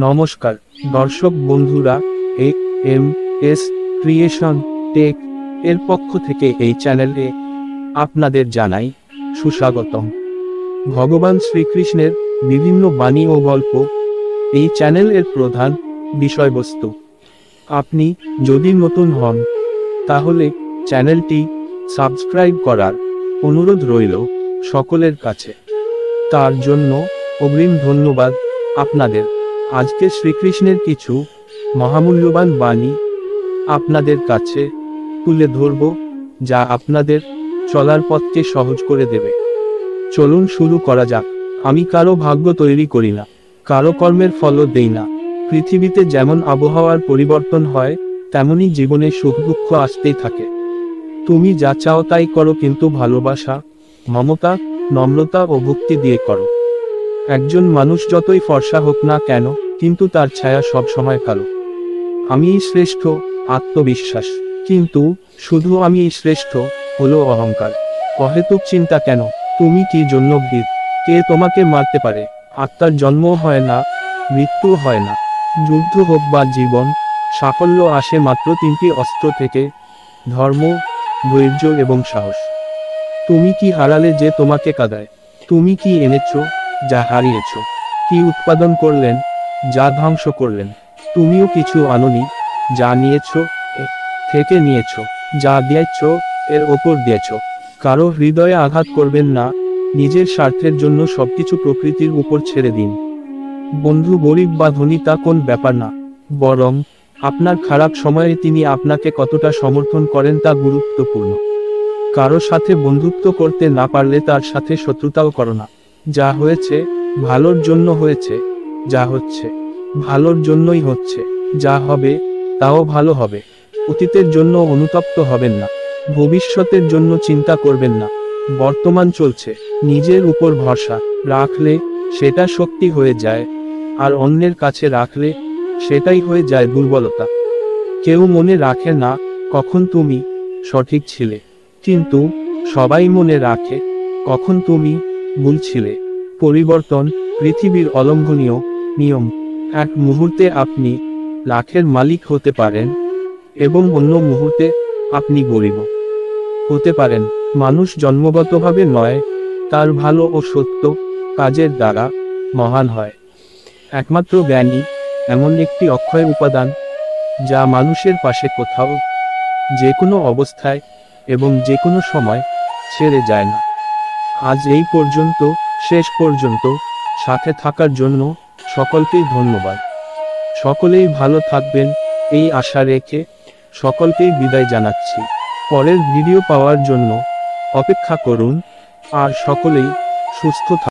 নমস্কার দর্শক বন্ধুরা, এম.এস. ক্রিয়েশন টেক এর পক্ষ থেকে এই চ্যানেলে আপনাদের জানাই সুস্বাগতম। ভগবান শ্রীকৃষ্ণের বিভিন্ন বাণী ও গল্প এই চ্যানেলের প্রধান বিষয়বস্তু। আপনি যদি নতুন হন তাহলে চ্যানেলটি সাবস্ক্রাইব করার অনুরোধ রইল সকলের কাছে। তার জন্য অগ্রিম ধন্যবাদ আপনাদের। আজকে শ্রীকৃষ্ণের কিছু মহামূল্যবান বাণী আপনাদের কাছে তুলে ধরব, যা আপনাদের চলার পথকে সহজ করে দেবে। চলুন শুরু করা যাক। আমি কারো ভাগ্য তৈরি করি না, কারো কর্মের ফলও দেই না। পৃথিবীতে যেমন আবহাওয়ার পরিবর্তন হয়, তেমনি জীবনে সুখ দুঃখ আসতেই থাকে। তুমি যা চাও তাই করো, কিন্তু ভালোবাসা, মমতা, নম্রতা ও ভক্তি দিয়ে করো। একজন মানুষ যতই ফর্সা হোক না কেন, কিন্তু তার ছায়া সব সময় কালো। আমিই শ্রেষ্ঠ, আত্মবিশ্বাস। কিন্তু শুধু আমিই শ্রেষ্ঠ হলো অহংকার। অহেতুক চিন্তা কেন? তুমি কি জন্য ভীত? কে তোমাকে মারতে পারে? আত্মার জন্মও হয় না, মৃত্যু হয় না। যুদ্ধ হোক বা জীবন, সাফল্য আসে মাত্র তিনটি অস্ত্র থেকে: ধর্ম, ধৈর্য এবং সাহস। তুমি কি হারালে যে তোমাকে কাঁদায়? তুমি কি এনেছো যা হারিয়েছ? কি উৎপাদন করলেন যা ধ্বংস করলেন? তুমিও কিছু আনোনি, যা নিয়েছ থেকে নিয়েছ, যা দিয়েছ এর ওপর দিয়েছ। কারো হৃদয়ে আঘাত করবেন না, নিজের স্বার্থের জন্য সবকিছু প্রকৃতির উপর ছেড়ে দিন। বন্ধু গরিব বা ধনী তা কোন ব্যাপার না, বরং আপনার খারাপ সময়ে তিনি আপনাকে কতটা সমর্থন করেন তা গুরুত্বপূর্ণ। কারো সাথে বন্ধুত্ব করতে না পারলে তার সাথে শত্রুতাও করো না। যা হয়েছে ভালোর জন্য হয়েছে, যা হচ্ছে ভালোর জন্যই হচ্ছে, যা হবে তাও ভালো হবে। অতীতের জন্য অনুতপ্ত হবেন না, ভবিষ্যতের জন্য চিন্তা করবেন না। বর্তমান চলছে, নিজের উপর ভরসা রাখলে সেটা শক্তি হয়ে যায়, আর অন্যের কাছে রাখলে সেটাই হয়ে যায় দুর্বলতা। কেউ মনে রাখে না কখন তুমি সঠিক ছিলে, কিন্তু সবাই মনে রাখে কখন তুমি ভুল ছিলে। পরিবর্তন পৃথিবীর অলঙ্ঘনীয় নিয়ম। এক মুহূর্তে আপনি লাখের মালিক হতে পারেন, এবং অন্য মুহূর্তে আপনি গরিব হতে পারেন। মানুষ জন্মগতভাবে নয়, তার ভালো ও সত্য কাজের দ্বারা মহান হয়। একমাত্র জ্ঞানী এমন একটি অক্ষয় উপাদান, যা মানুষের পাশে কোথাও, যে কোনো অবস্থায় এবং যে কোনো সময় ছেড়ে যায় না। আজ এই পর্যন্ত, শেষ পর্যন্ত সাথে থাকার জন্য সকলকেই ধন্যবাদ। সকলেই ভালো থাকবেন এই আশা রেখে সকলকেই বিদায় জানাচ্ছি। পরের ভিডিও পাওয়ার জন্য অপেক্ষা করুন, আর সকলেই সুস্থ থাকুন।